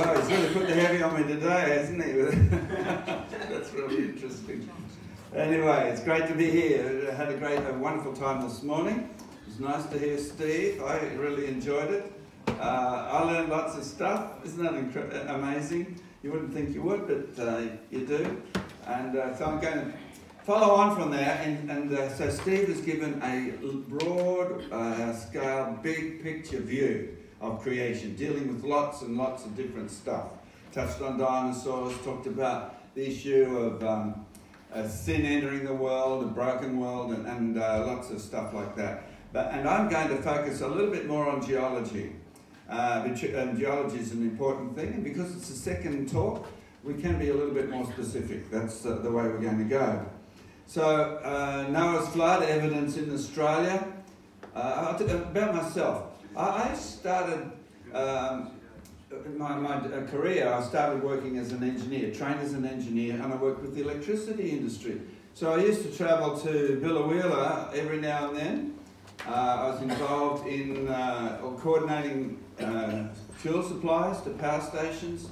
Wow, he's really put the heavy on me today, hasn't he? That's really interesting. Anyway, it's great to be here. I had a wonderful time this morning. It was nice to hear Steve. I really enjoyed it. I learned lots of stuff. Isn't that amazing? You wouldn't think you would, but you do. And so I'm going to follow on from there. So Steve has given a broad scale, big picture view of creation, dealing with lots and lots of different stuff. Touched on dinosaurs, talked about the issue of sin entering the world, a broken world, and lots of stuff like that. And I'm going to focus a little bit more on geology. And geology is an important thing, and because it's the second talk, we can be a little bit more specific. That's the way we're going to go. So, Noah's flood, evidence in Australia. About myself. I started my career, I started working as an engineer, trained as an engineer, and I worked with the electricity industry. So I used to travel to Billawheeler every now and then. I was involved in coordinating fuel supplies to power stations,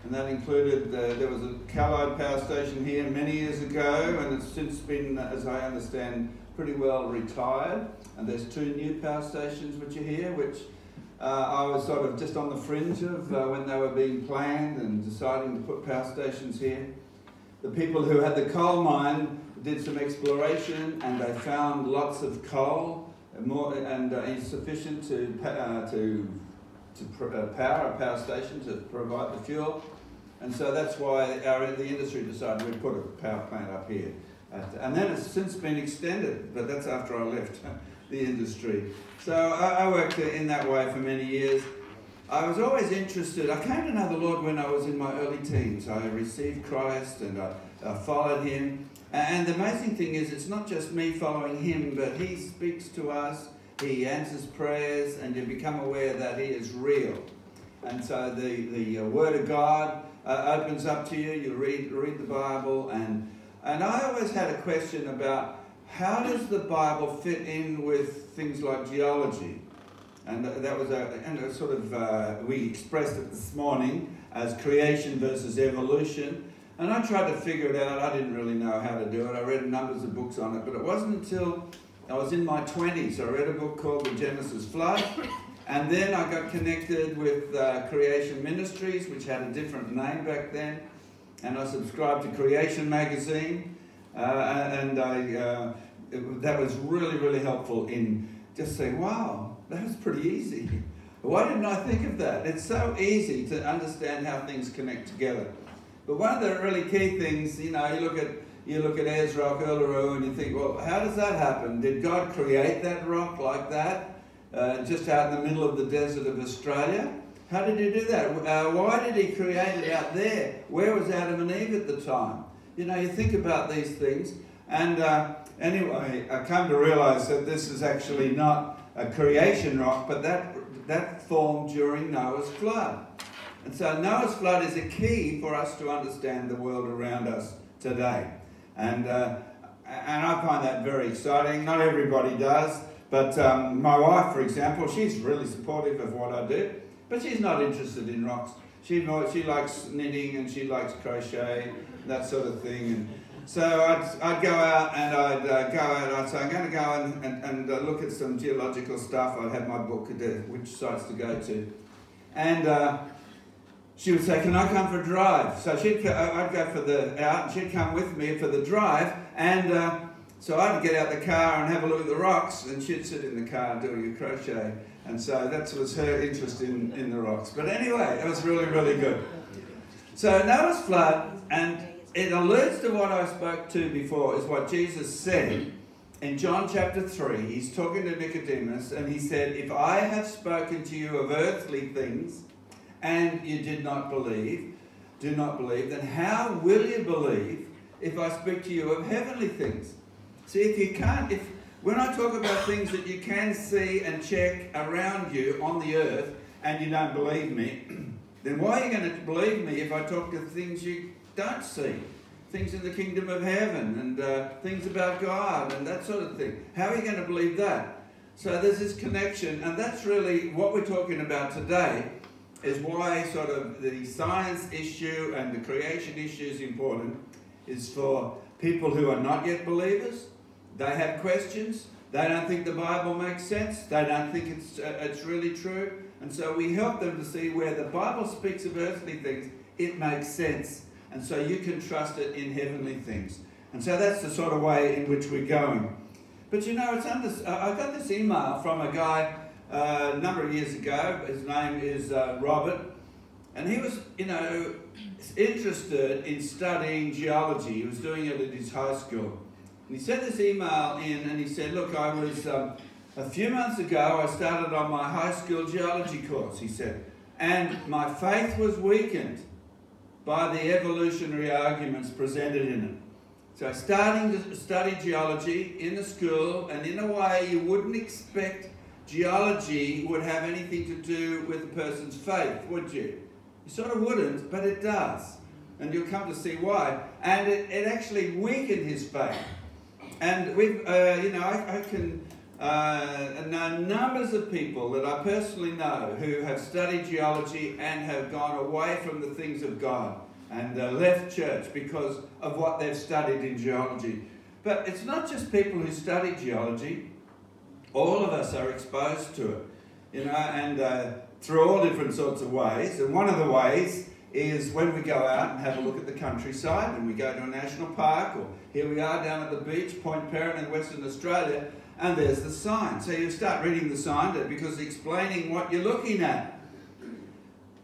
and that included, there was a Callide power station here many years ago, and it's since been, as I understand, pretty well retired, and there's 2 new power stations which are here, which I was sort of just on the fringe of when they were being planned and deciding to put power stations here. The people who had the coal mine did some exploration, and they found lots of coal, insufficient to power a power station, to provide the fuel. And so that's why the industry decided we'd put a power plant up here. And then it's since been extended, but that's after I left the industry. So I worked in that way for many years. I was always interested. I came to know the Lord when I was in my early teens. I received Christ and I followed Him. And the amazing thing is, it's not just me following Him, but He speaks to us, He answers prayers, and you become aware that He is real. And so the Word of God opens up to you. You read the Bible, and I always had a question about how does the Bible fit in with things like geology? And that was sort of, we expressed it this morning as creation versus evolution. And I tried to figure it out. I didn't really know how to do it. I read numbers of books on it, but it wasn't until I was in my 20s. I read a book called The Genesis Flood, and then I got connected with Creation Ministries, which had a different name back then, and I subscribed to Creation Magazine, that was really, really helpful in just saying, wow, that was pretty easy. Why didn't I think of that? It's so easy to understand how things connect together. But one of the really key things, you know, you look at Ayers Rock, Uluru, and you think, well, how does that happen? Did God create that rock like that, just out in the middle of the desert of Australia? How did He do that? Why did He create it out there? Where was Adam and Eve at the time? You know, you think about these things, and anyway, I come to realise that this is actually not a creation rock, but that formed during Noah's flood. And so Noah's flood is a key for us to understand the world around us today. And I find that very exciting. Not everybody does, but my wife, for example, she's really supportive of what I do, but she's not interested in rocks. She likes knitting and she likes crochet, that sort of thing. And so I'd go out and I'd say, I'm going to go and look at some geological stuff. I'd have my book, which sites to go to. And she would say, can I come for a drive? So I'd go out, and she'd come with me for the drive. And so I'd get out the car and have a look at the rocks, and she'd sit in the car doing a crochet. And so that was her interest in the rocks. But anyway, it was really, really good. So Noah's flood, and it alludes to what I spoke to before, is what Jesus said in John chapter 3. He's talking to Nicodemus, and he said, if I have spoken to you of earthly things, and you do not believe, then how will you believe if I speak to you of heavenly things? See, when I talk about things that you can see and check around you on the earth, and you don't believe me, then why are you going to believe me if I talk to things you don't see? Things in the kingdom of heaven, and things about God, and that sort of thing. How are you going to believe that? So there's this connection, and that's really what we're talking about today. is why sort of the science issue and the creation issue is important, is for people who are not yet believers. They have questions. They don't think the Bible makes sense. They don't think it's really true. And so we help them to see where the Bible speaks of earthly things, it makes sense. And so you can trust it in heavenly things. And so that's the sort of way in which we're going. But you know, I got this email from a guy a number of years ago. His name is Robert. And he was, you know, interested in studying geology. He was doing it at his high school. And he sent this email in and he said, look, I was, a few months ago, I started on my high school geology course, he said. And my faith was weakened by the evolutionary arguments presented in it. So starting to study geology in the school, and in a way you wouldn't expect geology would have anything to do with a person's faith, would you? You sort of wouldn't, but it does. And you'll come to see why. And it actually weakened his faith. And we've, you know, I can know numbers of people that I personally know who have studied geology and have gone away from the things of God and left church because of what they've studied in geology. But it's not just people who study geology. All of us are exposed to it, you know, and through all different sorts of ways. And one of the ways is when we go out and have a look at the countryside and we go to a national park, or here we are down at the beach, Point Perrin in Western Australia, and there's the sign. So you start reading the sign because it's explaining what you're looking at.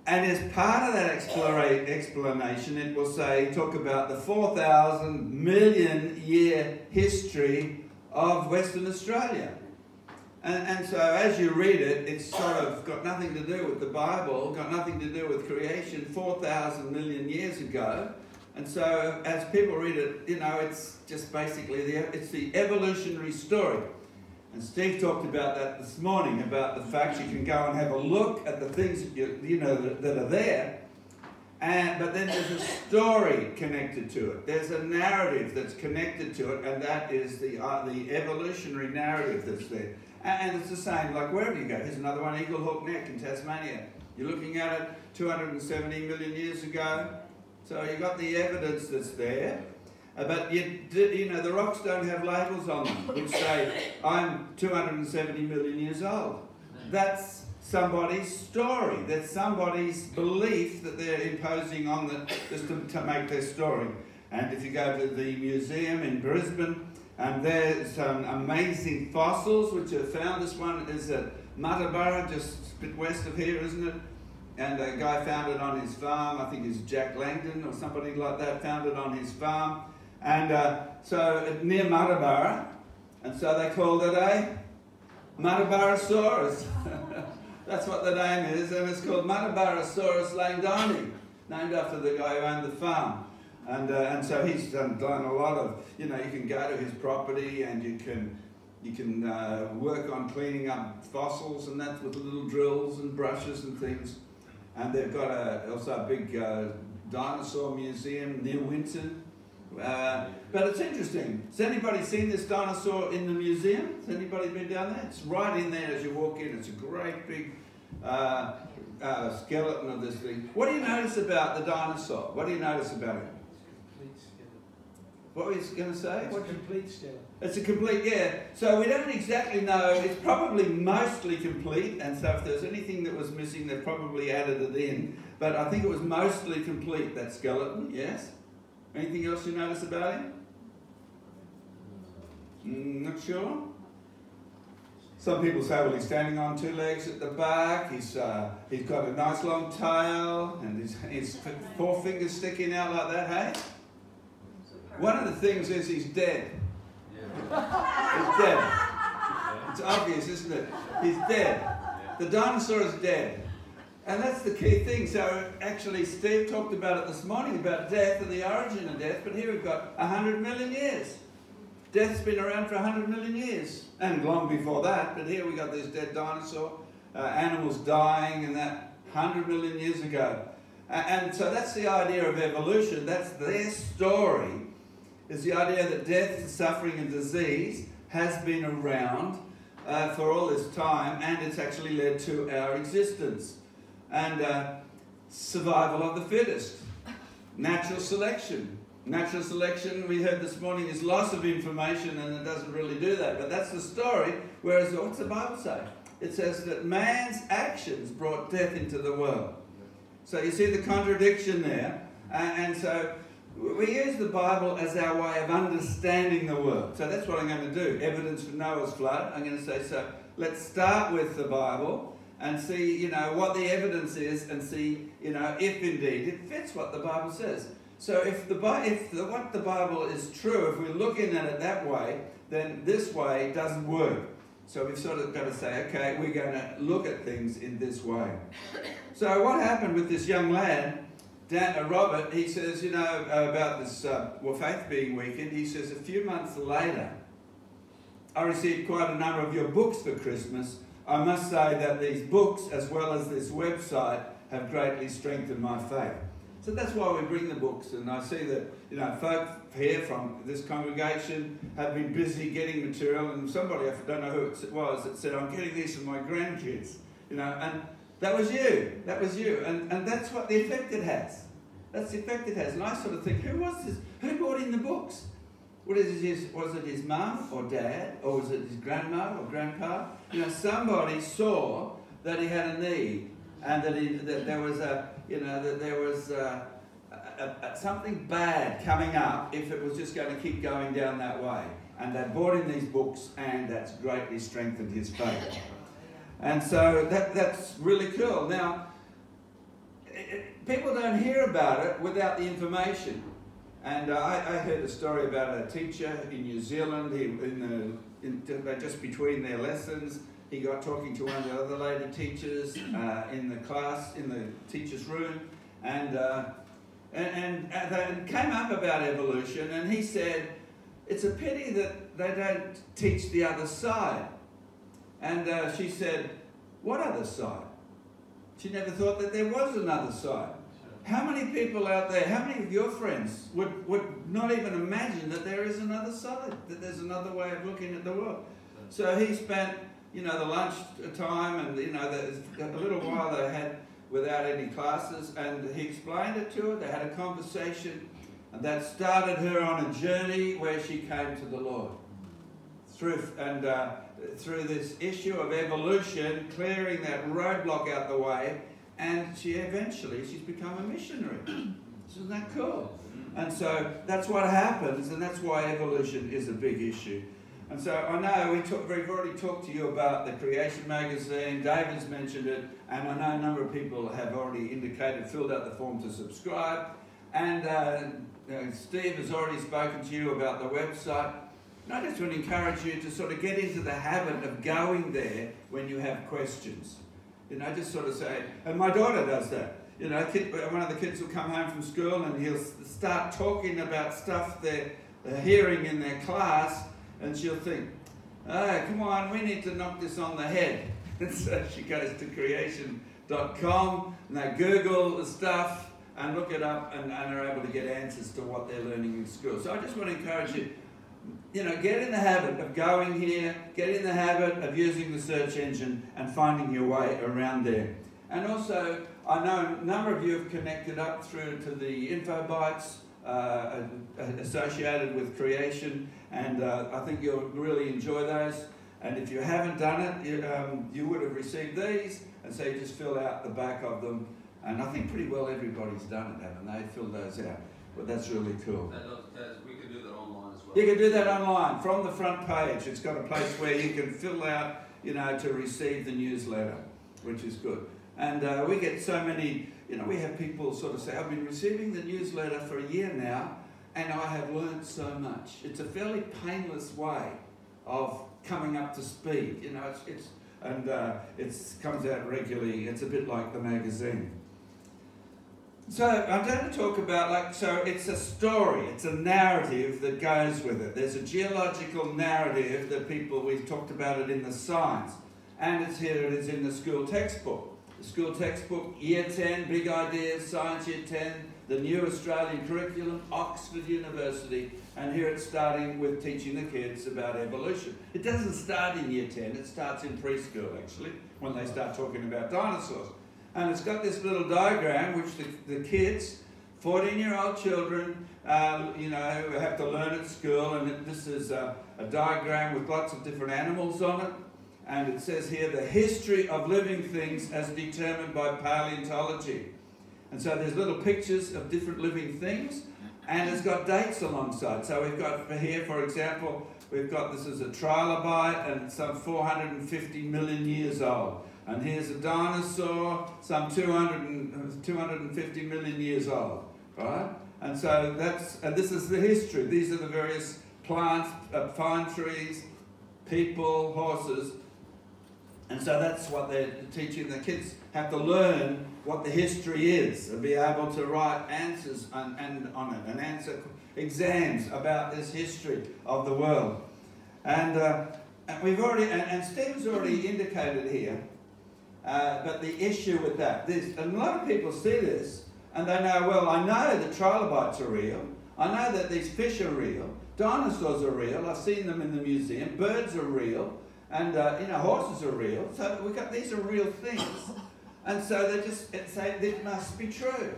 And as part of that explanation, it will say, talk about the 4,000 million year history of Western Australia. And so as you read it, it's sort of got nothing to do with the Bible, got nothing to do with creation 4,000 million years ago. And so as people read it, you know, it's just basically it's the evolutionary story. And Steve talked about that this morning, about the fact you can go and have a look at the things that you know that are there, but then there's a story connected to it. There's a narrative that's connected to it, and that is the evolutionary narrative that's there. And it's the same, like wherever you go. Here's another one, Eagle Hawk Neck in Tasmania. You're looking at it 270 million years ago. So you've got the evidence that's there. But you know, the rocks don't have labels on them which say, I'm 270 million years old. That's somebody's story. That's somebody's belief that they're imposing on the, just to make their story. And if you go to the museum in Brisbane, there's some amazing fossils which are found. This one is at Muttaburra, just a bit west of here, isn't it? And a guy found it on his farm. I think it's Jack Langdon or somebody like that found it on his farm. And so near Muttaburra, and so they called it a Muttaburrasaurus. That's what the name is, and it's called Muttaburrasaurus langdoni, named after the guy who owned the farm. And so he's done a lot of, you know, you can go to his property and you can work on cleaning up fossils and that with little drills and brushes and things. And they've got also a big dinosaur museum near Winton. But it's interesting. Has anybody seen this dinosaur in the museum? Has anybody been down there? It's right in there as you walk in. It's a great big skeleton of this thing. What do you notice about the dinosaur? What do you notice about it? What were you going to say? It's a complete skeleton. It's a complete, yeah. So we don't exactly know. It's probably mostly complete, and so if there's anything that was missing, they probably added it in. But I think it was mostly complete, that skeleton, yes? Anything else you notice about him? Not sure? Some people say, well, he's standing on two legs at the back, he's got a nice long tail, and his four fingers sticking out like that, hey? One of the things is he's dead. Yeah. He's dead. It's obvious, isn't it? He's dead. The dinosaur is dead. And that's the key thing. So actually Steve talked about it this morning, about death and the origin of death, but here we've got 100 million years. Death's been around for 100 million years, and long before that, but here we've got this dead dinosaur, animals dying, and that 100 million years ago. And so that's the idea of evolution. That's their story, is the idea that death, suffering and disease has been around for all this time, and it's actually led to our existence. and survival of the fittest, natural selection. Natural selection, we heard this morning, is loss of information, and it doesn't really do that. But that's the story. Whereas, what's the Bible say? It says that man's actions brought death into the world. So you see the contradiction there. And so we use the Bible as our way of understanding the world. So that's what I'm going to do. Evidence for Noah's flood. I'm going to say, so let's start with the Bible and see, you know, what the evidence is, and see, you know, if indeed it fits what the Bible says. So if what the Bible is true, if we're looking at it that way, then this way doesn't work. So we've sort of got to say, okay, we're going to look at things in this way. So what happened with this young lad, Robert, he says, you know, about this faith being weakened, he says, a few months later, I received quite a number of your books for Christmas. I must say that these books, as well as this website, have greatly strengthened my faith. So that's why we bring the books, and I see that, you know, folk here from this congregation have been busy getting material, and somebody, I don't know who it was, that said, I'm getting these for my grandkids, you know, and that was you, and that's what the effect it has. That's the effect it has, and I sort of think, who was this? Who brought in the books? Was it his mum or dad, or was it his grandma or grandpa? You know, somebody saw that he had a need, and that there was something bad coming up if it was just going to keep going down that way. And they brought in these books, and that's greatly strengthened his faith. And so that's really cool. Now, people don't hear about it without the information. And I heard a story about a teacher in New Zealand. Just between their lessons, he got talking to one of the other lady teachers in the class, in the teacher's room, and they came up about evolution, and he said, it's a pity that they don't teach the other side. And she said, what other side? She never thought that there was another side. How many people out there, how many of your friends would not even imagine that there is another side, that there's another way of looking at the world? So he spent, you know, the lunch time and, you know, a little while they had without any classes, and he explained it to her. They had a conversation, and that started her on a journey where she came to the Lord. Through this issue of evolution, clearing that roadblock out the way, and she's become a missionary. Isn't that cool? And so that's what happens, and that's why evolution is a big issue. And so I know we've already talked to you about the Creation magazine. David's mentioned it, and I know a number of people have already filled out the form to subscribe. And Steve has already spoken to you about the website. And I just want to encourage you to sort of get into the habit of going there when you have questions. You know, just sort of say, and my daughter does that. You know, one of the kids will come home from school and he'll start talking about stuff they're hearing in their class, and she'll think, oh, come on, we need to knock this on the head. And so she goes to creation.com and they Google the stuff and look it up and are able to get answers to what they're learning in school. So I just want to encourage you, you know, get in the habit of going here, get in the habit of using the search engine and finding your way around there. And also, I know a number of you have connected up through to the info bites associated with creation, and I think you'll really enjoy those. And if you haven't done it, you would have received these, and so you just fill out the back of them. And I think pretty well everybody's done it, haven't they? Filled those out. But that's really cool. Dr Tas, we can do that online as well. You can do that online from the front page. It's got a place where you can fill out, you know, to receive the newsletter, which is good. And we get so many, you know, we have people sort of say, I've been receiving the newsletter for a year now, and I have learned so much. It's a fairly painless way of coming up to speed. You know, it comes out regularly. It's a bit like the magazine. So I'm going to talk about, so it's a story, it's a narrative that goes with it. There's a geological narrative that we've talked about it in the science, and it is in the school textbook. The school textbook, Year 10, Big Ideas, Science Year 10, the new Australian curriculum, Oxford University, and here it's starting with teaching the kids about evolution. It doesn't start in Year 10, it starts in preschool actually, when they start talking about dinosaurs. And it's got this little diagram which the kids, 14-year-old children, you know, have to learn at school. And this is a diagram with lots of different animals on it. And it says here, the history of living things as determined by paleontology. And so there's little pictures of different living things, and it's got dates alongside. So we've got here, for example, we've got this is a trilobite, and it's some 450 million years old. And here's a dinosaur, some 250 million years old, right? And so this is the history. These are the various plants, pine trees, people, horses. And so that's what they're teaching. The kids have to learn what the history is and be able to write answers on it and answer exams about this history of the world. And we've already, and Steve's already indicated here, but the issue with that, and a lot of people see this and they know, well, I know that trilobites are real. I know that these fish are real. Dinosaurs are real. I've seen them in the museum. Birds are real. And, you know, horses are real. So these are real things. And so they just say, it must be true.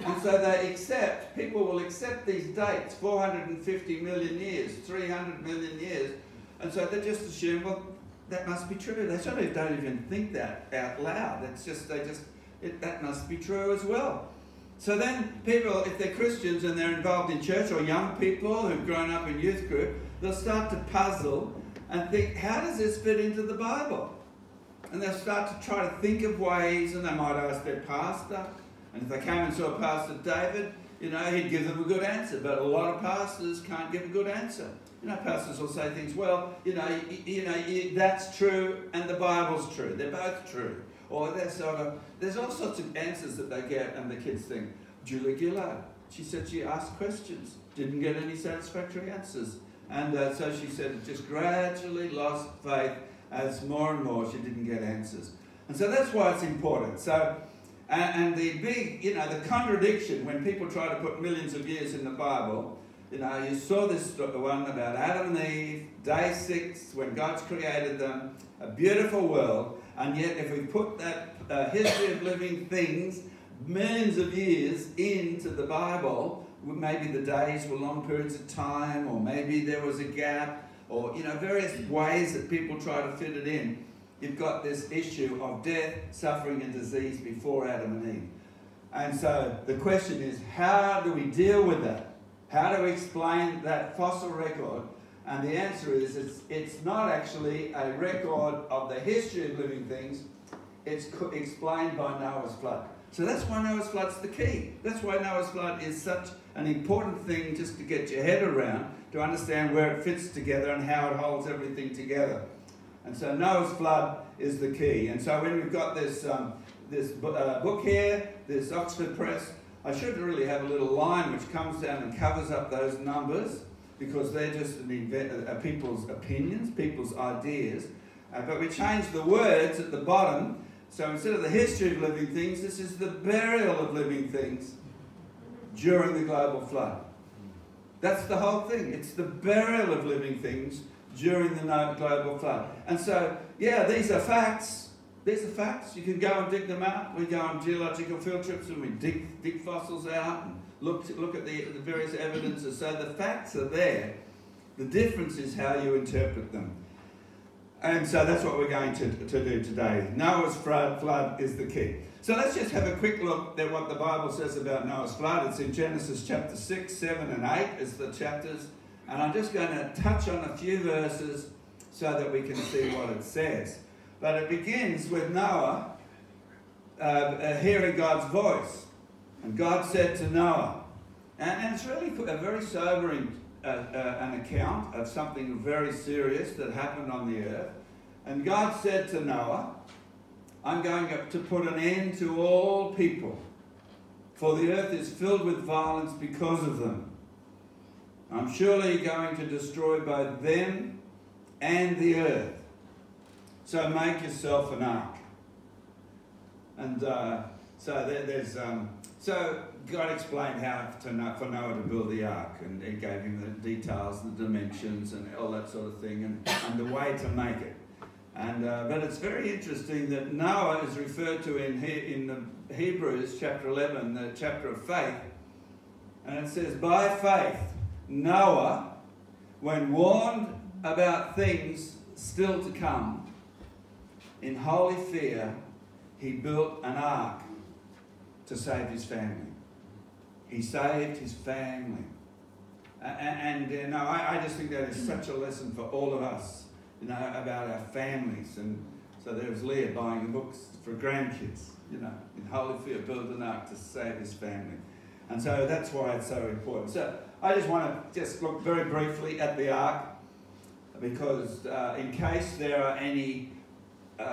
And so people will accept these dates, 450 million years, 300 million years. And so they just assume, well, that must be true. They sort of don't even think that out loud. It's just, that must be true as well. So then people, if they're Christians and they're involved in church, or young people who've grown up in youth group, they'll start to puzzle and think, how does this fit into the Bible? And they'll start to try to think of ways, and they might ask their pastor. And if they came and saw Pastor David, you know, he'd give them a good answer. But a lot of pastors can't give a good answer. You know, pastors will say things, well, that's true and the Bible's true. They're both true. Or there's all sorts of answers that they get, and the kids think, Julie Gillard, she said she asked questions, didn't get any satisfactory answers. And so she said it just gradually lost faith as more and more she didn't get answers. And so that's why it's important. So, and the big, you know, the contradiction when people try to put millions of years in the Bible, you know, you saw this one about Adam and Eve, day 6, when God's created them, a beautiful world, and yet if we put that history of living things, millions of years into the Bible, maybe the days were long periods of time, or maybe there was a gap, or, you know, various ways that people try to fit it in. You've got this issue of death, suffering and disease before Adam and Eve. And so the question is, how do we deal with that? How do we explain that fossil record? And the answer is, it's not actually a record of the history of living things. It's explained by Noah's flood. So that's why Noah's flood's the key. That's why Noah's flood is such an important thing just to get your head around, to understand where it fits together and how it holds everything together. And so Noah's flood is the key. And so when we've got this book here, this Oxford Press, I should really have a little line which comes down and covers up those numbers, because they're just people's opinions, people's ideas. But we changed the words at the bottom. So instead of the history of living things, this is the burial of living things during the global flood. That's the whole thing. It's the burial of living things during the global flood. And so, yeah, these are facts. These are facts. You can go and dig them out. We go on geological field trips and we dig fossils out and look at the various evidences. So the facts are there. The difference is how you interpret them. And so that's what we're going to do today. Noah's flood is the key. So let's just have a quick look at what the Bible says about Noah's flood. It's in Genesis chapter 6, 7 and 8 is the chapters. And I'm just going to touch on a few verses so that we can see what it says. But it begins with Noah hearing God's voice. And God said to Noah, and it's really a very sobering an account of something very serious that happened on the earth. And God said to Noah, I'm going to put an end to all people, for the earth is filled with violence because of them. I'm surely going to destroy both them and the earth. So make yourself an ark. And so God explained how for Noah to build the ark, and He gave him the details, the dimensions, and all that sort of thing, and the way to make it. But it's very interesting that Noah is referred to in the Hebrews chapter 11, the chapter of faith. And it says, by faith, Noah, when warned about things still to come, in holy fear, he built an ark to save his family. He saved his family. And I just think that is such a lesson for all of us, about our families. And so there was Leah buying the books for grandkids, in holy fear, built an ark to save his family. And so that's why it's so important. So I just want to just look very briefly at the ark, because in case there are any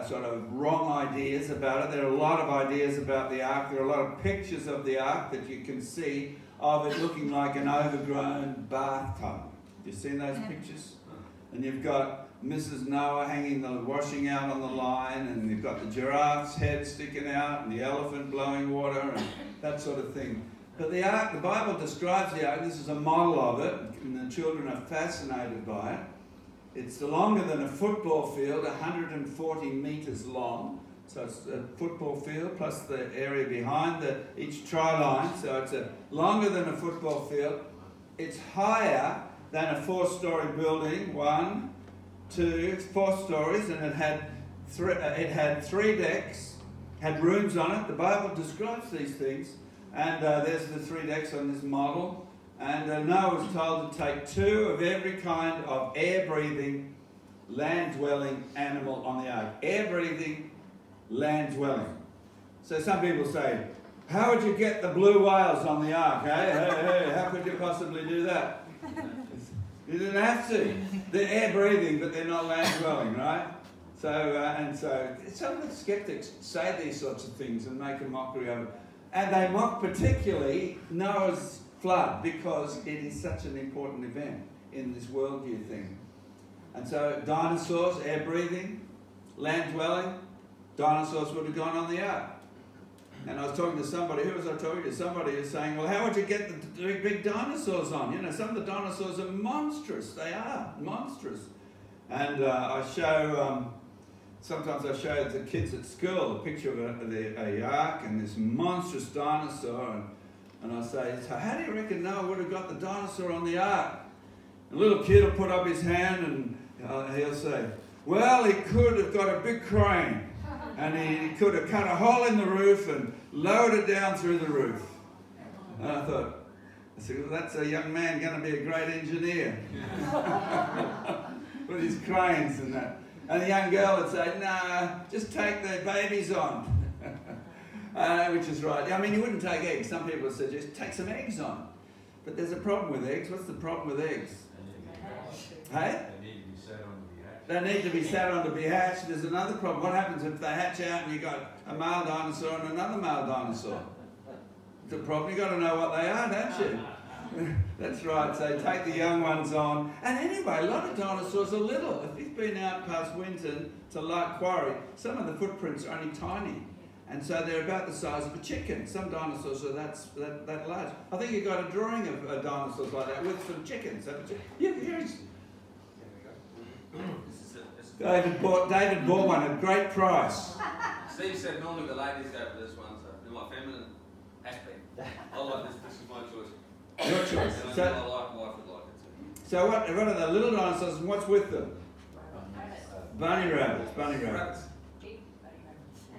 sort of wrong ideas about it, there are a lot of ideas about the ark. There are a lot of pictures of the ark that you can see of it looking like an overgrown bathtub. You've seen those pictures? And you've got Mrs. Noah hanging the washing out on the line, and you've got the giraffe's head sticking out, and the elephant blowing water, and that sort of thing. But the ark, the Bible describes the ark, this is a model of it, and the children are fascinated by it. It's longer than a football field, 140 metres long. So it's a football field plus the area behind each try line. So it's longer than a football field. It's higher than a 4-story building. 1, 2, 4 stories, and it had 3 decks, had rooms on it. The Bible describes these things. And there's the 3 decks on this model. And Noah was told to take 2 of every kind of air-breathing, land-dwelling animal on the ark. Air-breathing, land-dwelling. So some people say, how would you get the blue whales on the ark? Hey, how could you possibly do that? You didn't have to. They're air-breathing, but they're not land-dwelling, right? So some of the skeptics say these sorts of things and make a mockery of it. And they mock particularly Noah's flood, because it is such an important event in this worldview thing. And so dinosaurs, air-breathing, land-dwelling, dinosaurs would have gone on the ark. And I was talking to somebody, who was I talking to? Somebody who's saying, well, how would you get the big dinosaurs on? Some of the dinosaurs are monstrous. They are monstrous. And sometimes I show the kids at school a picture of a ark and this monstrous dinosaur, and I say, so how do you reckon Noah would have got the dinosaur on the ark? A little kid will put up his hand and he'll say, well, he could have got a big crane and he could have cut a hole in the roof and lowered it down through the roof. And I said, well, that's a young man going to be a great engineer with his cranes and that. And the young girl would say, nah, just take the babies on. Which is right. I mean, you wouldn't take eggs. Some people suggest take some eggs on. But there's a problem with eggs. What's the problem with eggs? Hey? They need to be sat on to be hatched. There's another problem. What happens if they hatch out and you've got a male dinosaur and another male dinosaur? It's a problem. You've got to know what they are, don't you? That's right. So take the young ones on. And anyway, a lot of dinosaurs are little. If you've been out past Winton to Lark Quarry, some of the footprints are only tiny. And so they're about the size of a chicken. Some dinosaurs are that large. I think you got a drawing of dinosaurs like that with some chickens. Yeah, here's David bought one at great price. Steve said normally the ladies go for this one, so in my feminine aspect, I like this. This is my choice. Your choice. And I like my wife would like it too. So what are the little dinosaurs and what's with them? Bunny rabbits. Bunny rabbits.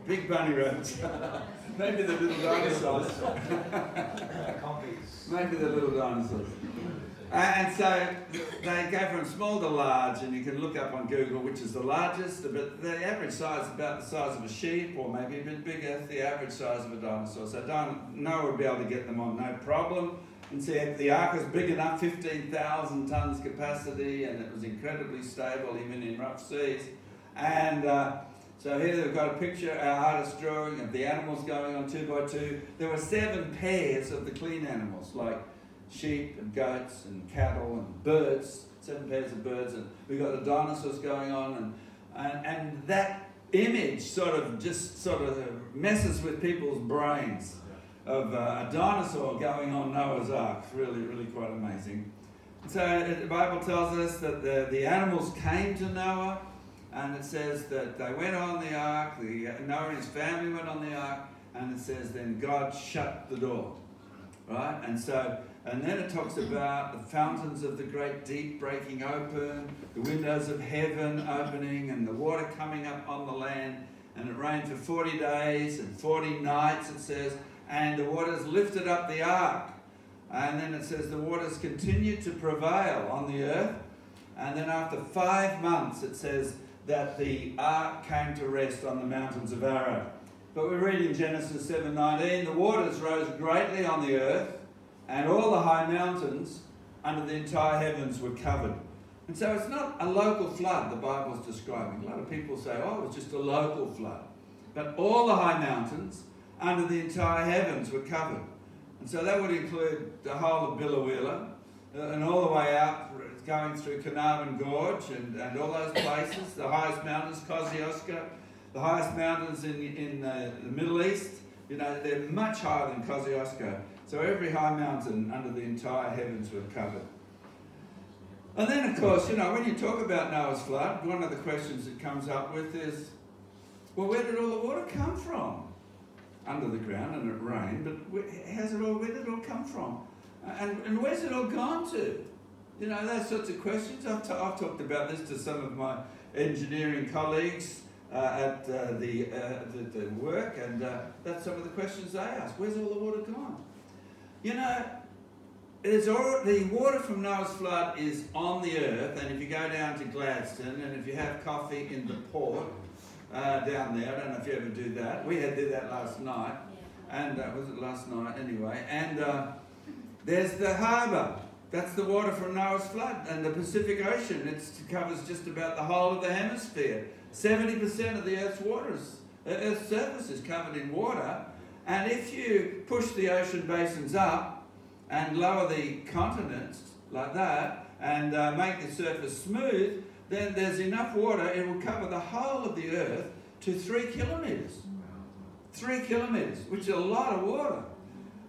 Big bunny rabbits. Maybe the little dinosaurs. Maybe the little dinosaurs. And so they go from small to large, and you can look up on Google which is the largest, but the average size is about the size of a sheep, or maybe a bit bigger, the average size of a dinosaur. So Noah would be able to get them on no problem. And see, the ark was big enough, 15,000 tons capacity, and it was incredibly stable even in rough seas. And so here they've got a picture, our artist drawing of the animals going on 2 by 2. There were 7 pairs of the clean animals, like sheep and goats and cattle and birds, 7 pairs of birds, and we've got the dinosaurs going on, and that image sort of messes with people's brains of a dinosaur going on Noah's Ark. It's really, really quite amazing. So the Bible tells us that the animals came to Noah, and it says that they went on the ark, Noah and his family went on the ark, and it says then God shut the door, right? And then it talks about the fountains of the great deep breaking open, the windows of heaven opening, and the water coming up on the land. And it rained for 40 days and 40 nights, it says, and the waters lifted up the ark. And then it says the waters continued to prevail on the earth. And then after 5 months, it says that the ark came to rest on the mountains of Arad. But we read in Genesis 7:19, the waters rose greatly on the earth, and all the high mountains under the entire heavens were covered. And so it's not a local flood the Bible's describing. A lot of people say, oh, it's just a local flood. But all the high mountains under the entire heavens were covered. And so that would include the whole of Billawheeler and all the way out, going through Carnarvon Gorge and all those places, the highest mountains, Kosciuszko, the highest mountains in the Middle East. You know, they're much higher than Kosciuszko. So every high mountain under the entire heavens were covered. And then, of course, you know, when you talk about Noah's flood, one of the questions that comes up with is, well, where did all the water come from? Under the ground, and it rained, but where did it all come from? And where's it all gone to? You know, those sorts of questions. I've talked about this to some of my engineering colleagues at the work, and that's some of the questions they ask. Where's all the water gone? You know, the water from Noah's flood is on the earth, and if you go down to Gladstone, and if you have coffee in the port down there, I don't know if you ever do that. We did that last night, and was it last night anyway? And there's the harbour. That's the water from Noah's flood, and the Pacific Ocean. It covers just about the whole of the hemisphere. 70% of the Earth's surface is covered in water. And if you push the ocean basins up and lower the continents like that and make the surface smooth, then there's enough water, it will cover the whole of the Earth to 3 kilometres. 3 kilometres, which is a lot of water.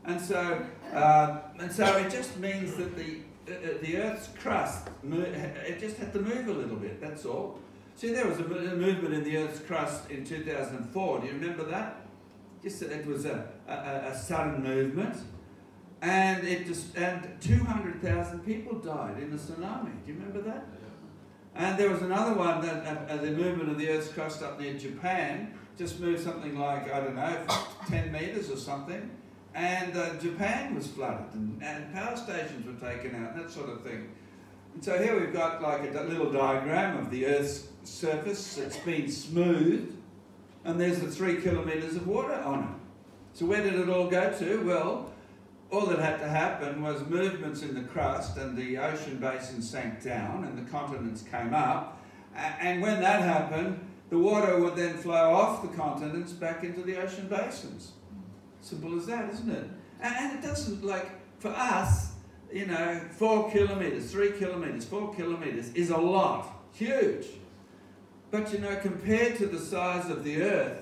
And so it just means that the Earth's crust, it just had to move a little bit, that's all. See, there was a movement in the Earth's crust in 2004, do you remember that? It was a sudden movement, and 200,000 people died in the tsunami. Do you remember that? And there was another one, the movement of the Earth's crust up near Japan, just moved something like, I don't know, 10 metres or something, and Japan was flooded, and power stations were taken out, and that sort of thing. And so here we've got like a little diagram of the Earth's surface. It's been smoothed, and there's the 3 kilometres of water on it. So where did it all go to? Well, all that had to happen was movements in the crust, and the ocean basin sank down and the continents came up. And when that happened, the water would then flow off the continents back into the ocean basins. Simple as that, isn't it? And it doesn't, like, for us, you know, 4 kilometres, 3 kilometres, 4 kilometres is a lot, huge. But, you know, compared to the size of the Earth,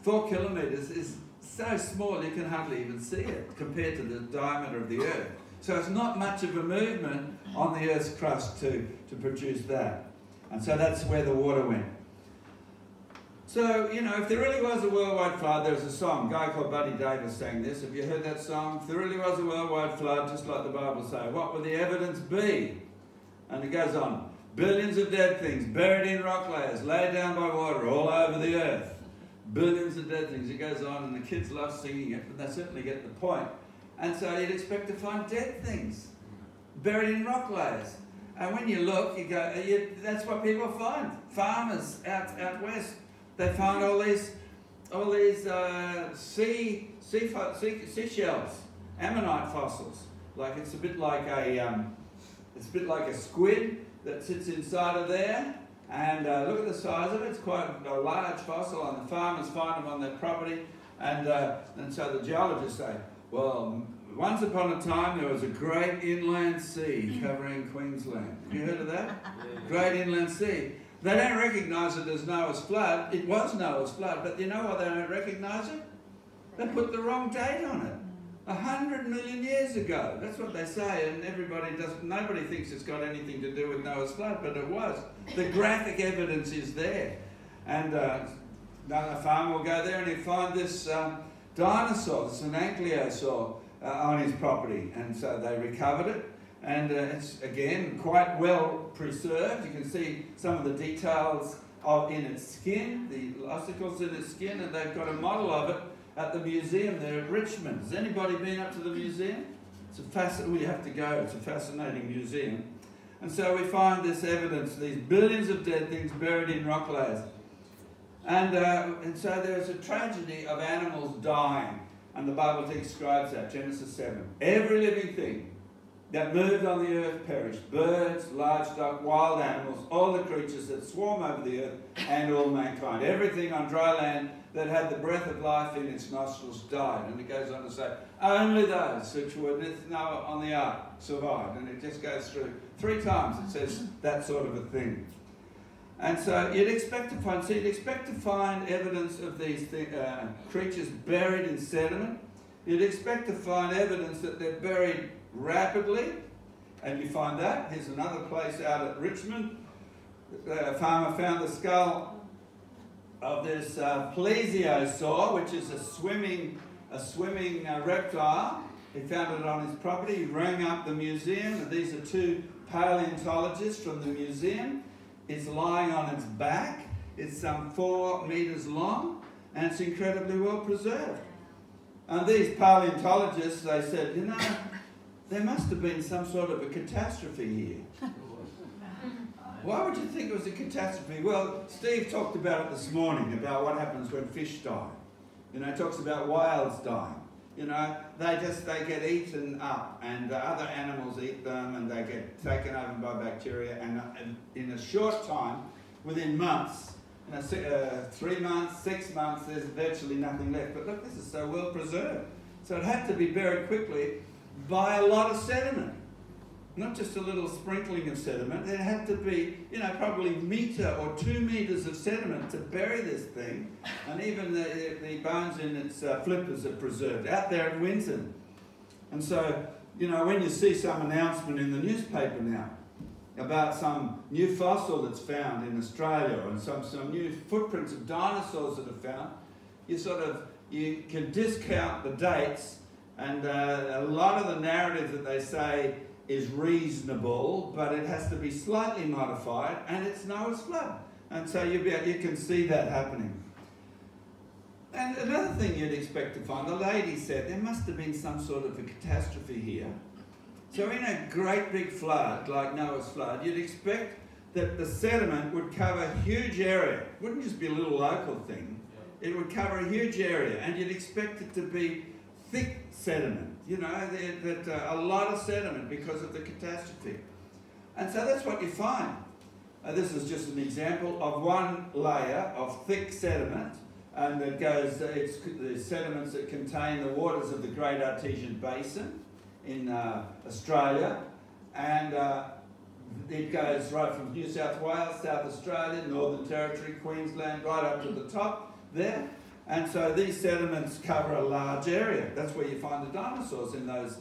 4 kilometres is so small you can hardly even see it compared to the diameter of the Earth. So it's not much of a movement on the Earth's crust to produce that. And so that's where the water went. So, you know, if there really was a worldwide flood, there was a song, a guy called Buddy Davis sang this. Have you heard that song? If there really was a worldwide flood, just like the Bible says, what would the evidence be? And it goes on. Billions of dead things buried in rock layers, laid down by water all over the earth. Billions of dead things. It goes on, and the kids love singing it, but they certainly get the point. And so you'd expect to find dead things buried in rock layers. And when you look, you go, that's what people find. Farmers out west, they find all these seashells, ammonite fossils. Like it's a bit like a squid that sits inside of there. And look at the size of it. It's quite a large fossil, and the farmers find them on their property. And so the geologists say, well, once upon a time there was a great inland sea covering Queensland. Have you heard of that? Yeah. Great inland sea. They don't recognise it as Noah's flood. It was Noah's flood, but you know why they don't recognise it? They put the wrong date on it. 100 million years ago. That's what they say, and nobody thinks it's got anything to do with Noah's flood, but it was. The graphic evidence is there. And a farmer will go there and he'll find this dinosaur, this an ankylosaur, on his property. And so they recovered it, and it's, again, quite well preserved. You can see some of the details in its skin, the ossicles in its skin, and they've got a model of it at the museum there at Richmond. Has anybody been up to the museum? We have to go. It's a fascinating museum. And so we find this evidence, these billions of dead things buried in rock layers. And so there's a tragedy of animals dying, and the Bible describes that, Genesis 7. Every living thing that moved on the earth perished. Birds, livestock, wild animals, all the creatures that swarm over the earth, and all mankind. Everything on dry land that had the breath of life in its nostrils died. And it goes on to say, only those which were with Noah on the ark survived. And it just goes through 3 times. It says that sort of a thing. And so you'd expect to find evidence of these creatures buried in sediment. You'd expect to find evidence that they're buried rapidly, and you find that. Here's another place out at Richmond. A farmer found the skull of this plesiosaur, which is a swimming reptile. He found it on his property. He rang up the museum, and these are 2 paleontologists from the museum. It's lying on its back. It's some 4 meters long, and it's incredibly well preserved. And these paleontologists, they said, you know, there must have been some sort of a catastrophe here. Why would you think it was a catastrophe? Well, Steve talked about it this morning, about what happens when fish die. You know, he talks about whales dying. You know, they get eaten up, and other animals eat them, and they get taken over by bacteria, and in a short time, within months, 3 months, 6 months, there's virtually nothing left. But look, this is so well preserved. So it had to be buried quickly by a lot of sediment. Not just a little sprinkling of sediment. There had to be, you know, probably 1 meter or 2 meters of sediment to bury this thing. And even the bones in its flippers are preserved out there in Winton. And so, you know, when you see some announcement in the newspaper now about some new fossil that's found in Australia, and some new footprints of dinosaurs that are found, you can discount the dates, and a lot of the narrative that they say is reasonable, but it has to be slightly modified, and it's Noah's flood. And so you can see that happening. And another thing you'd expect to find, the lady said there must have been some sort of a catastrophe here. So in a great big flood, like Noah's flood, you'd expect that the sediment would cover a huge area. It wouldn't just be a little local thing. It would cover a huge area, and you'd expect it to be thick sediment, you know, a lot of sediment because of the catastrophe. And so that's what you find. This is just an example of one layer of thick sediment, and it goes, it's the sediments that contain the waters of the Great Artesian Basin in Australia, and it goes right from New South Wales, South Australia, Northern Territory, Queensland, right up to the top there. And so these sediments cover a large area. That's where you find the dinosaurs, in those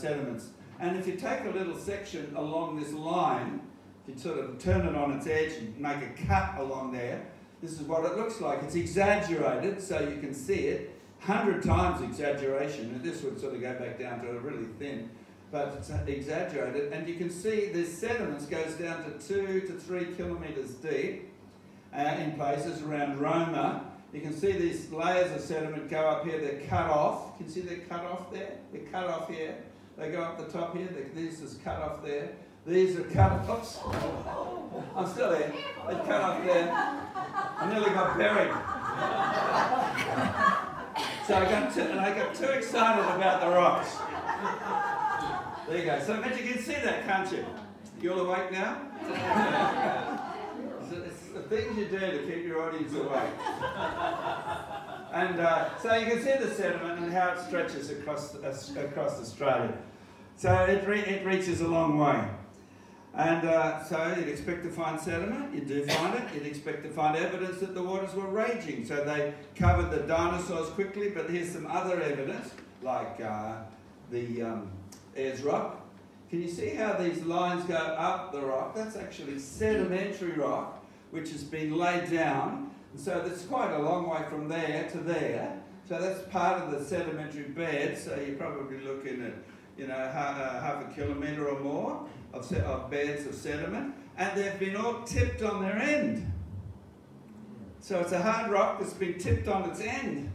sediments. And if you take a little section along this line, if you sort of turn it on its edge and make a cut along there, this is what it looks like. It's exaggerated so you can see it, 100 times exaggeration, and this would sort of go back down to a really thin, but it's exaggerated. And you can see these sediments goes down to 2 to 3 kilometres deep in places around Roma. You can see these layers of sediment go up here, they're cut off. You can see they're cut off there, they're cut off here. They go up the top here, this is cut off there. These are cut off, oops, I'm still there. They cut off there. I nearly got buried. So I got too excited about the rocks. There you go. So but you can see that, can't you? You all awake now? It's the things you do to keep your audience awake. And so you can see the sediment and how it stretches across Australia. So it reaches a long way. And so you'd expect to find sediment, you do find it. You'd expect to find evidence that the waters were raging. So they covered the dinosaurs quickly, but here's some other evidence. like the Ayers Rock. Can you see how these lines go up the rock? That's actually sedimentary rock, which has been laid down. And so that's quite a long way from there to there. So that's part of the sedimentary bed. So you're probably looking at, you know, half a kilometre or more of beds of sediment. And they've been all tipped on their end. So it's a hard rock that's been tipped on its end.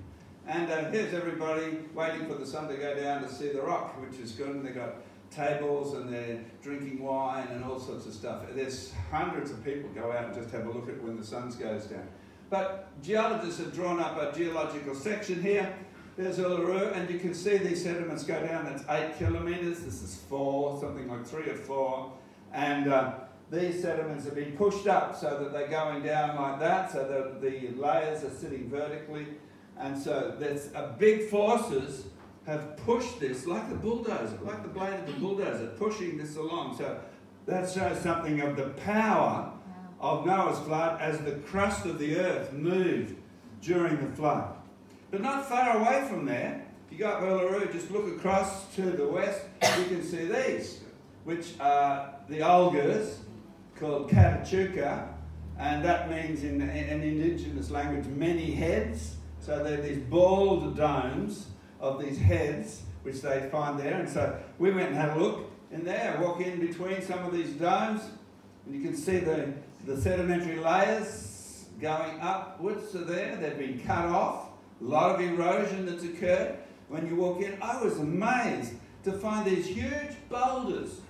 And here's everybody waiting for the sun to go down to see the rock, which is good. And they've got tables and they're drinking wine and all sorts of stuff. There's hundreds of people go out and just have a look at when the sun goes down. But geologists have drawn up a geological section here. There's Uluru, and you can see these sediments go down. That's 8 kilometres. This is 4, something like 3 or 4. And these sediments have been pushed up so that they're going down like that, so that the layers are sitting vertically. And so there's big forces have pushed this like a bulldozer, like the blade of the bulldozer, pushing this along. So that shows something of the power of Noah's flood as the crust of the earth moved during the flood. But not far away from there, if you go up Uluru, just look across to the west, you can see these, which are the olgas called Katachuka, and that means in indigenous language many heads. So they're these bald domes of these heads which they find there. And so we went and had a look in there, walk in between some of these domes, and you can see the sedimentary layers going upwards to there. They've been cut off. A lot of erosion that's occurred. When you walk in, I was amazed to find these huge boulders.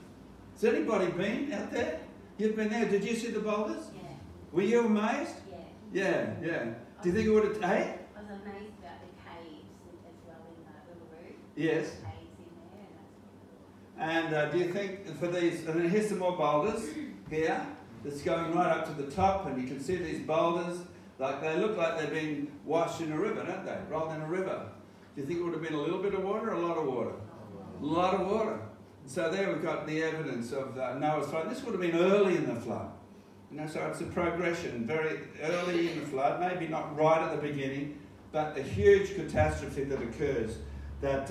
Has anybody been out there? You've been there. Did you see the boulders? Yeah. Were you amazed? Yeah. Yeah. Do you think it would have... Hey? I was amazed about the caves as well in Uluru. Yes. Caves in there, and And do you think for these... And then here's some more boulders here. That's going right up to the top, and you can see these boulders. Like they look like they've been washed in a river, don't they? Rolled in a river. Do you think it would have been a little bit of water or a lot of water? A lot of water. So there we've got the evidence of Noah's flood. This would have been early in the flood. You know, so it's a progression, very early in the flood, maybe not right at the beginning, but a huge catastrophe that occurs that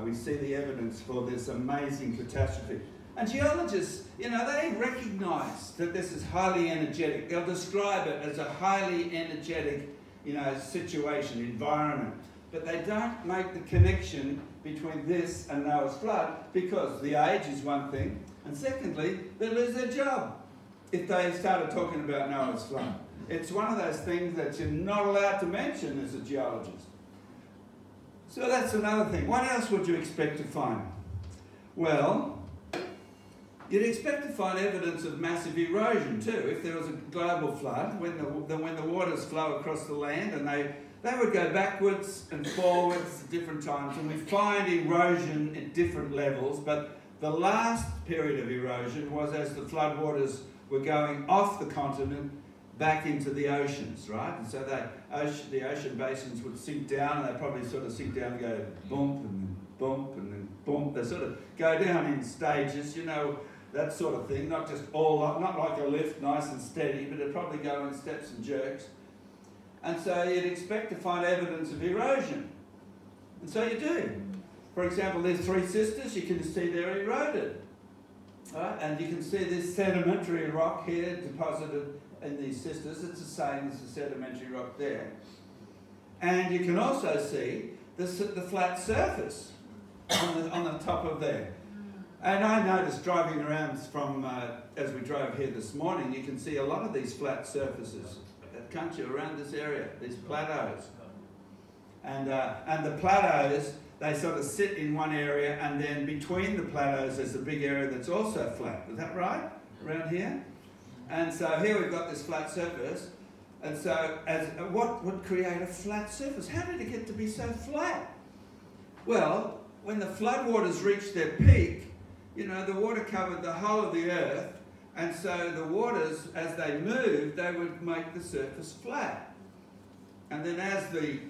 we see the evidence for this amazing catastrophe. And geologists, you know, they recognise that this is highly energetic. They'll describe it as a highly energetic, you know, situation, environment. But they don't make the connection between this and Noah's flood because the age is one thing, and secondly, they lose their job if they started talking about Noah's flood. It's one of those things that you're not allowed to mention as a geologist. So that's another thing. What else would you expect to find? Well, you'd expect to find evidence of massive erosion too. If there was a global flood, when the waters flow across the land, and they would go backwards and forwards at different times, and we find erosion at different levels, but the last period of erosion was as the floodwaters were going off the continent back into the oceans, right? And so the ocean basins would sink down, and they'd probably sort of sink down and go bump and then bump and then bump. They sort of go down in stages, you know, that sort of thing, not just all up, not like a lift, nice and steady, but it'd probably go in steps and jerks. And so you'd expect to find evidence of erosion. And so you do. For example, there's 3 sisters, you can see they're eroded. Right? And you can see this sedimentary rock here deposited in these sisters. It's the same as the sedimentary rock there. And you can also see the flat surface on the top of there. And I noticed driving around from, as we drove here this morning, you can see a lot of these flat surfaces, can't you, around this area, these plateaus. And the plateaus, they sort of sit in one area, and then between the plateaus there's a big area that's also flat. Is that right? Around here? And so here we've got this flat surface. And so what would create a flat surface? How did it get to be so flat? Well, when the floodwaters reached their peak, you know, the water covered the whole of the earth, and so the waters, as they moved, they would make the surface flat. And then as the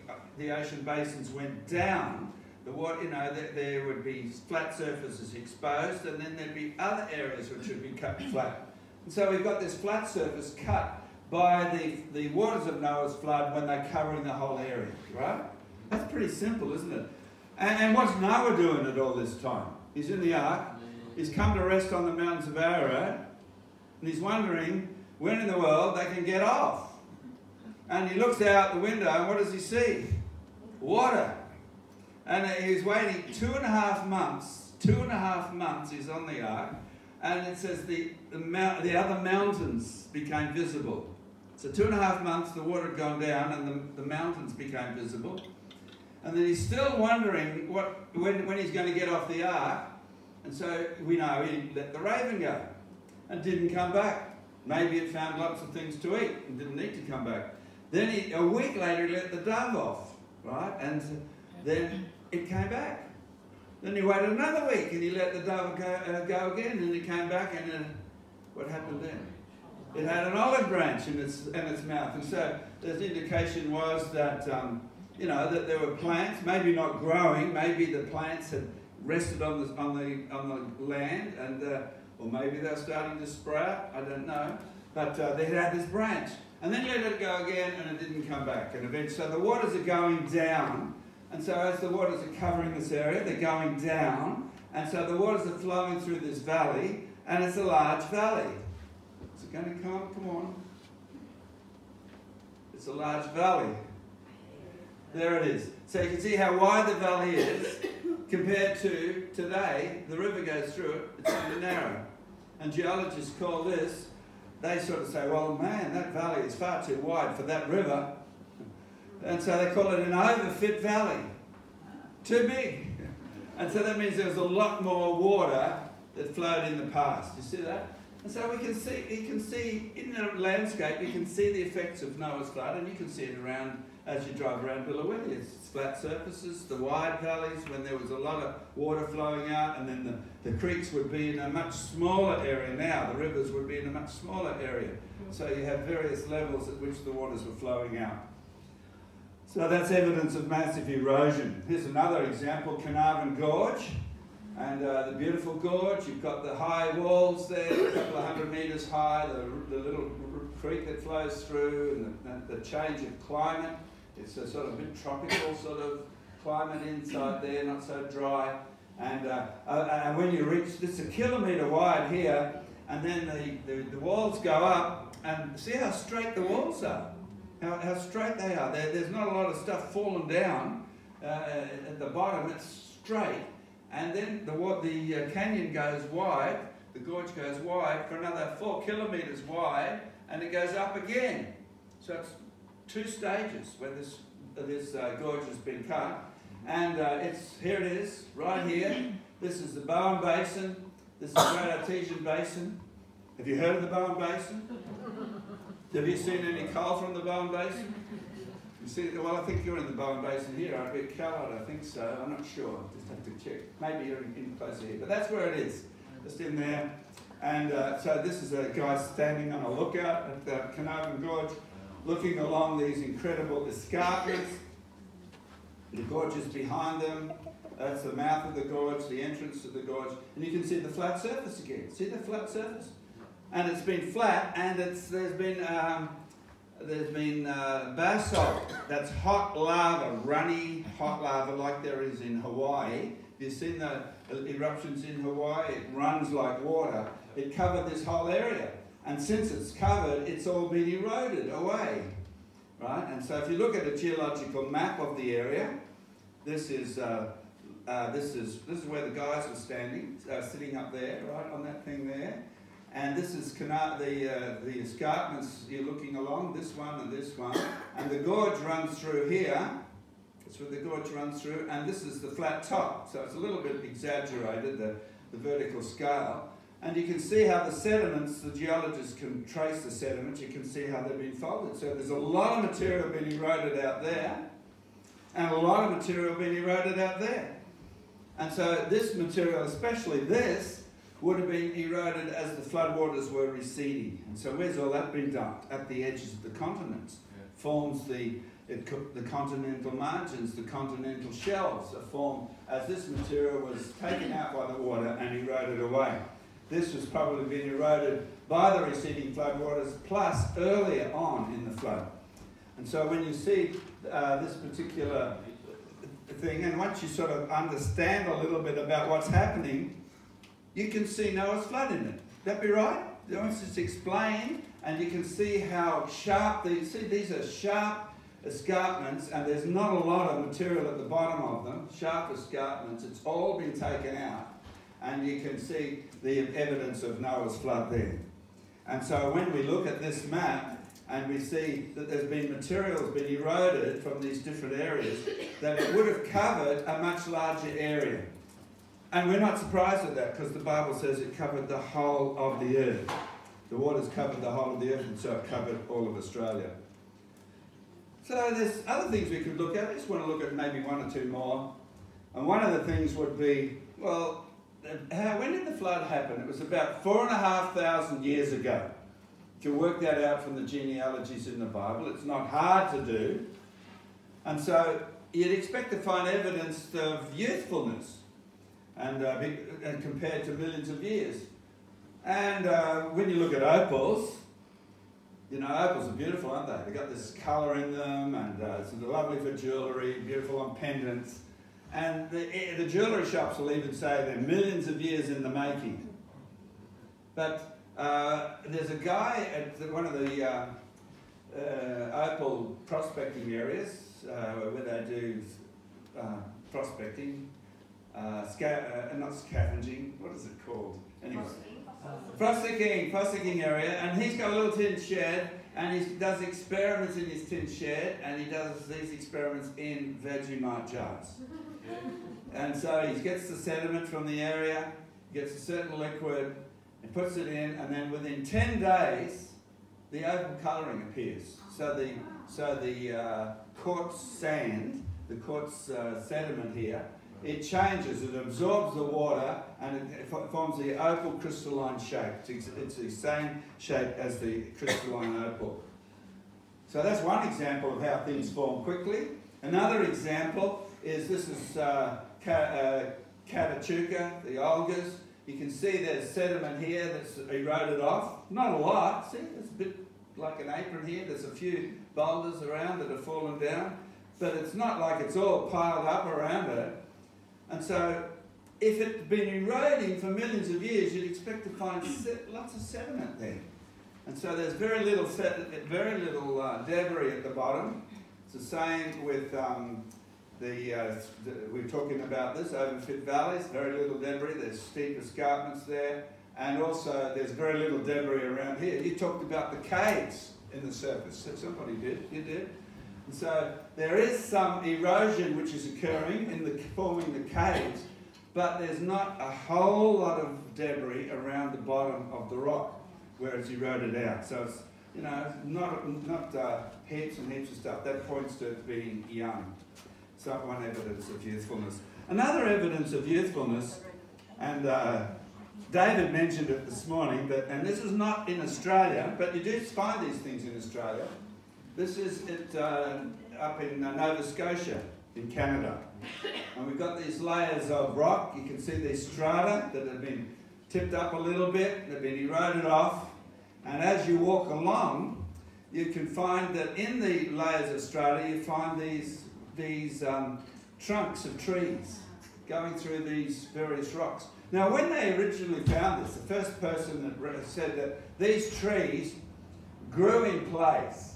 ocean basins went down, the water, you know, there would be flat surfaces exposed, and then there'd be other areas which would be cut flat. And so we've got this flat surface cut by the waters of Noah's flood when they're covering the whole area, right? That's pretty simple, isn't it? And what's Noah doing at all this time? He's in the ark. He's come to rest on the mountains of Ararat. And he's wondering when in the world they can get off. And he looks out the window and what does he see? Water. And he's waiting 2.5 months. 2.5 months he's on the ark. And it says the other mountains became visible. So 2.5 months the water had gone down and the mountains became visible. And then he's still wondering when he's going to get off the ark. And so we know he let the raven go and didn't come back. Maybe it found lots of things to eat and didn't need to come back. Then a week later he let the dove off, right? And then it came back. Then he waited another week and he let the dove go again and it came back and what happened then? It had an olive branch in its mouth. And so the indication was that, that there were plants, maybe not growing, maybe the plants had rested on the land and or maybe they were starting to sprout, I don't know. But they had this branch. And then you let it go again and it didn't come back. And eventually, so the waters are going down. And so as the waters are covering this area, they're going down. And so the waters are flowing through this valley. And it's a large valley. Is it going to come? Come on. It's a large valley. There it is. So you can see how wide the valley is compared to today. The river goes through it. It's only narrow. And geologists call this, they sort of say, well, man, that valley is far too wide for that river. And so they call it an overfit valley. Too big. And so that means there was a lot more water that flowed in the past. You see that? And so you can see in the landscape, you can see the effects of Noah's flood, and you can see it around as you drive around Billawilly. It's flat surfaces, the wide valleys when there was a lot of water flowing out, and then the creeks would be in a much smaller area now. The rivers would be in a much smaller area. So you have various levels at which the waters were flowing out. So that's evidence of massive erosion. Here's another example, Carnarvon Gorge. And the beautiful gorge, you've got the high walls there, a couple of 100 metres high, the little creek that flows through, and the change of climate. It's a sort of bit tropical sort of climate inside there, not so dry. And when you reach, it's 1 kilometre wide here, and then the walls go up, and see how straight the walls are, how straight they are. There's not a lot of stuff falling down at the bottom, it's straight. And then the canyon goes wide, the gorge goes wide for another 4 kilometres wide, and it goes up again. So it's 2 stages where this gorge has been cut. And here it is, right here. This is the Bowen Basin. This is the Great Artesian Basin. Have you heard of the Bowen Basin? Have you seen any coal from the Bowen Basin? You see, well, I think you're in the Bowen Basin here. I'd be coloured, I think so. I'm not sure. Just have to check. Maybe you're in closer here. But that's where it is, just in there. And so this is a guy standing on a lookout at the Carnarvon Gorge, looking along these incredible escarpments. The gorge is behind them. That's the mouth of the gorge, the entrance to the gorge. And you can see the flat surface again. See the flat surface? And it's been flat, and there's been basalt, that's hot lava, runny hot lava like there is in Hawaii. You've seen the eruptions in Hawaii, it runs like water. It covered this whole area. And since it's covered, it's all been eroded away. Right? And so if you look at a geological map of the area, this is where the guys are standing, sitting up there, right, on that thing there. And this is the escarpments you're looking along, this one and this one. And the gorge runs through here. That's where the gorge runs through. And this is the flat top. So it's a little bit exaggerated, the vertical scale. And you can see how the sediments, the geologists can trace the sediments. You can see how they've been folded. So there's a lot of material being eroded out there. And a lot of material being eroded out there. And so this material, especially this, would have been eroded as the floodwaters were receding. And so where's all that been dumped? At the edges of the continents. Yeah. Forms the continental margins, the continental shelves are formed as this material was taken out by the water and eroded away. This was probably being eroded by the receding floodwaters, plus earlier on in the flood. And so when you see this particular thing, and once you sort of understand a little bit about what's happening, you can see Noah's flood in it. That be right? Once it's explained, and you can see how sharp these are sharp escarpments, and there's not a lot of material at the bottom of them. Sharp escarpments. It's all been taken out, and you can see the evidence of Noah's flood there. And so when we look at this map, and we see that there's been materials been eroded from these different areas, that it would have covered a much larger area. And we're not surprised at that, because the Bible says it covered the whole of the earth. The waters covered the whole of the earth, and so it covered all of Australia. So there's other things we could look at. I just want to look at maybe one or two more. And one of the things would be, well, when did the flood happen? It was about 4,500 years ago. You can work that out from the genealogies in the Bible. It's not hard to do. And so you'd expect to find evidence of youthfulness and compared to millions of years. And when you look at opals, you know, opals are beautiful, aren't they? They've got this colour in them, and it's lovely for jewellery, beautiful on pendants. And the jewellery shops will even say they're millions of years in the making. But there's a guy at one of the opal prospecting areas where they do prospecting, not scavenging, what is it called? Anyway, prospecting area, and he's got a little tin shed, and he does experiments in his tin shed, and he does these experiments in Vegemite jars. And so he gets the sediment from the area, gets a certain liquid, and puts it in, and then within 10 days, the opal colouring appears. So the quartz sand, the quartz sediment here, it changes, it absorbs the water, and it forms the opal crystalline shape. It's the same shape as the crystalline opal. So that's one example of how things form quickly. Another example is, this is Catachuca, the Olgas. You can see there's sediment here that's eroded off. Not a lot, see, there's a bit like an apron here. There's a few boulders around that have fallen down, but it's not like it's all piled up around it. And so, if it had been eroding for millions of years, you'd expect to find lots of sediment there. And so there's very little debris at the bottom. It's the same with we're talking about this, overfit valleys, very little debris. There's steep escarpments there. And also, there's very little debris around here. You talked about the caves in the surface. Somebody did, you did. And so there is some erosion which is occurring in forming the caves, but there's not a whole lot of debris around the bottom of the rock where it's eroded out. So it's, you know, not heaps and heaps of stuff. That points to it being young. So one evidence of youthfulness. Another evidence of youthfulness, and David mentioned it this morning, and this is not in Australia, but you do find these things in Australia. This is up in Nova Scotia in Canada. And we've got these layers of rock. You can see these strata that have been tipped up a little bit, they've been eroded off. And as you walk along, you can find that in the layers of strata, you find these trunks of trees going through these various rocks. Now, when they originally found this, the first person that said that these trees grew in place,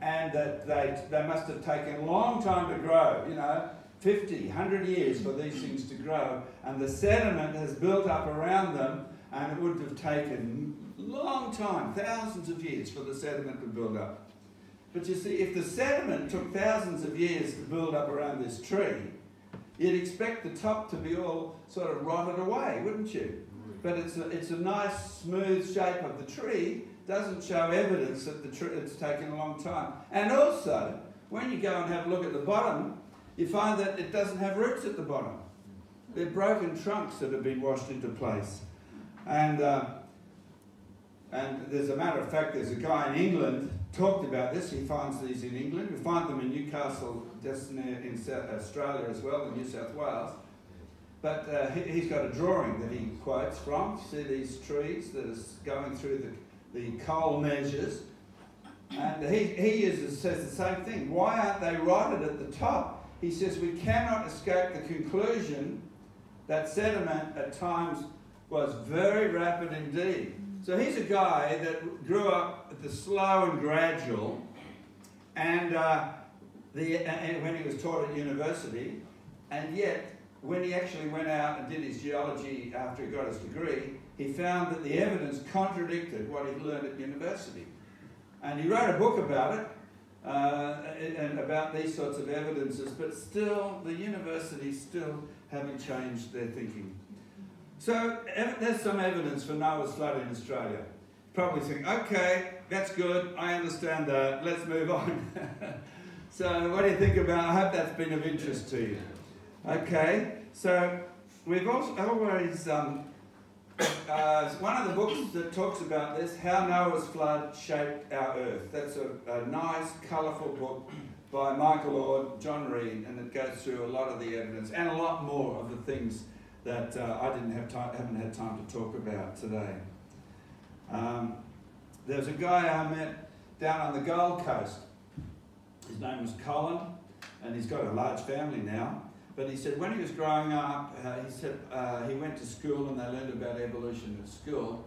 and that they must have taken a long time to grow, you know, 50, 100 years for these things to grow, and the sediment has built up around them, and it would have taken a long time, thousands of years for the sediment to build up. But you see, if the sediment took thousands of years to build up around this tree, you'd expect the top to be all sort of rotted away, wouldn't you? But it's a nice, smooth shape of the tree. Doesn't show evidence that it's taken a long time. And also, when you go and have a look at the bottom, you find that it doesn't have roots at the bottom. They're broken trunks that have been washed into place. And there's a matter of fact, there's a guy in England talked about this. He finds these in England. We find them in Newcastle, just near in South Australia as well, in New South Wales. But he's got a drawing that he quotes from. See these trees that are going through the coal measures, and he says the same thing. Why aren't they rotted at the top? he says we cannot escape the conclusion that sediment at times was very rapid indeed. So he's a guy that grew up at the slow and gradual, and when he was taught at university, and yet when he actually went out and did his geology after he got his degree, he found that the evidence contradicted what he'd learned at university. And he wrote a book about it, and about these sorts of evidences, but still, the universities still haven't changed their thinking. So there's some evidence for Noah's flood in Australia. Probably think, okay, that's good, I understand that, let's move on. So what do you think about, I hope that's been of interest to you. Okay, so we've also always, one of the books that talks about this, How Noah's Flood Shaped Our Earth. That's a nice, colourful book by Michael Ord, John Reed, and it goes through a lot of the evidence and a lot more of the things that I haven't had time to talk about today. There's a guy I met down on the Gold Coast. His name was Colin, and he's got a large family now. But he said when he was growing up, he said he went to school and they learned about evolution at school.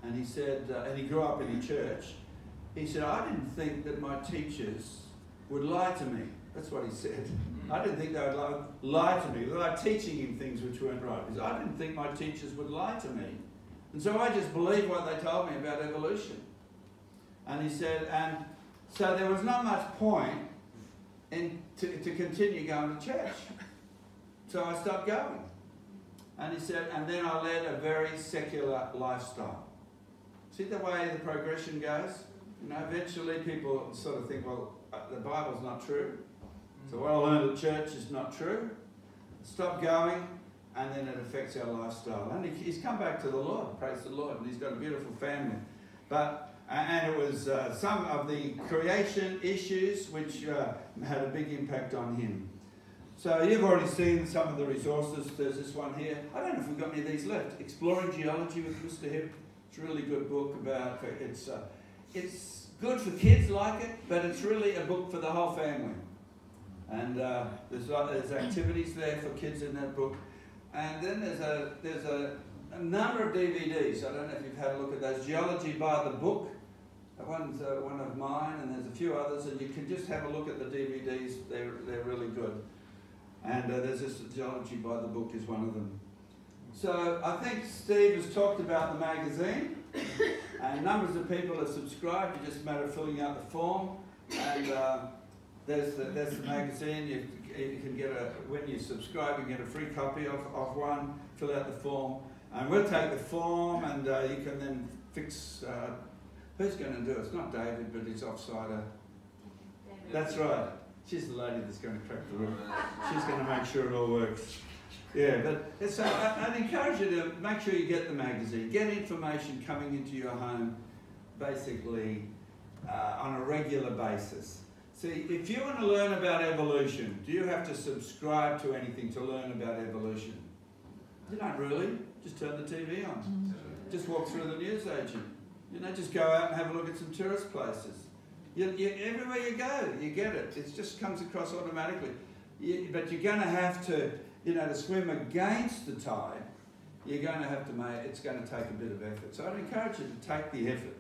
And he said, and he grew up in a church. He said, I didn't think that my teachers would lie to me. That's what he said. I didn't think they would lie to me. They were teaching him things which weren't right. He said, I didn't think my teachers would lie to me. And so I just believed what they told me about evolution. And he said, and so there was not much point to continue going to church. So I stopped going. And he said, and then I led a very secular lifestyle. See the way the progression goes? You know, eventually people sort of think, well, the Bible's not true. So what I learned at church is not true. Stop going, and then it affects our lifestyle. And he's come back to the Lord, praise the Lord, and he's got a beautiful family. But, and it was some of the creation issues which had a big impact on him. So you've already seen some of the resources. There's this one here. I don't know if we've got any of these left. Exploring Geology with Mr. Hip. It's a really good book about, it's good for kids like it, but it's really a book for the whole family. And there's activities there for kids in that book. And then there's a number of DVDs. I don't know if you've had a look at those. Geology by the book. That one's one of mine, and there's a few others. And you can just have a look at the DVDs. They're really good. And there's this Geology by the book is one of them. So I think Steve has talked about the magazine, and numbers of people have subscribed. It's just a matter of filling out the form. And there's the magazine. You can get when you subscribe, you can get a free copy of one. Fill out the form, and we'll take the form, and you can then fix. Who's going to do it? It's not David, but it's offsider. That's right. She's the lady that's going to crack the whip. She's going to make sure it all works. Yeah, but I'd encourage you to make sure you get the magazine. Get information coming into your home, basically, on a regular basis. See, if you want to learn about evolution, do you have to subscribe to anything to learn about evolution? You don't really. Just turn the TV on. Just walk through the newsagent. You know, just go out and have a look at some tourist places. Everywhere you go, you get it. It just comes across automatically. But you're going to have to, you know, to swim against the tide, you're going to have to it's going to take a bit of effort. So I'd encourage you to take the effort.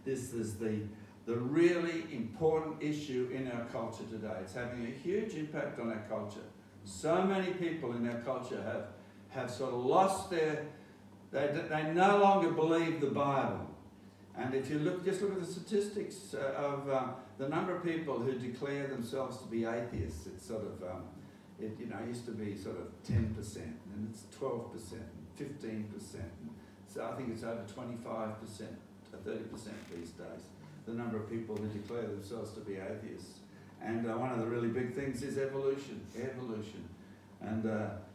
This is the really important issue in our culture today. It's having a huge impact on our culture. So many people in our culture have sort of lost they no longer believe the Bible. And if you just look at the statistics of the number of people who declare themselves to be atheists, it's sort of, it used to be sort of 10%, and it's 12%, 15%. So I think it's over 25% to 30% these days, the number of people who declare themselves to be atheists. And one of the really big things is evolution, and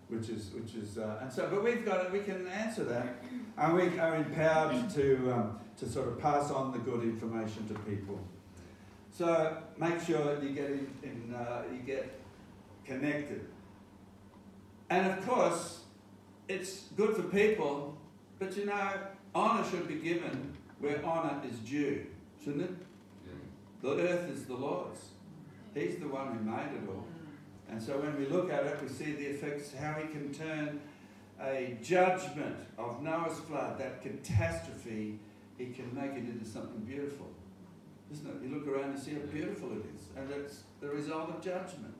but we can answer that, and we are empowered to sort of pass on the good information to people. So make sure you get connected. And of course, it's good for people, but you know, honour should be given where honour is due, shouldn't it? Yeah. The earth is the Lord's. He's the one who made it all. And so when we look at it, we see the effects, how he can turn a judgment of Noah's flood, that catastrophe, he can make it into something beautiful. Isn't it? You look around and see how beautiful it is. And it's the result of judgment.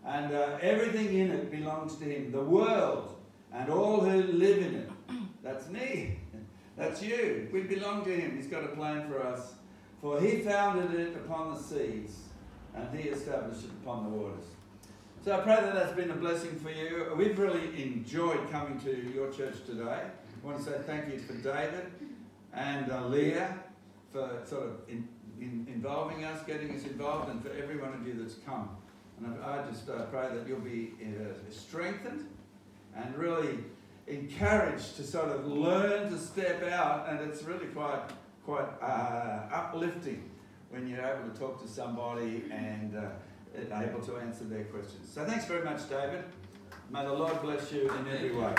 And everything in it belongs to him. The world and all who live in it. That's me. That's you. We belong to him. He's got a plan for us. For he founded it upon the seas, and he established it upon the waters. So I pray that that's been a blessing for you. We've really enjoyed coming to your church today. I want to say thank you for David and Leah for sort of involving us, getting us involved, and for every one of you that's come. And I just pray that you'll be strengthened and really encouraged to sort of learn to step out, and it's really quite uplifting when you're able to talk to somebody and able to answer their questions. So thanks very much, David. May the Lord bless you in every way.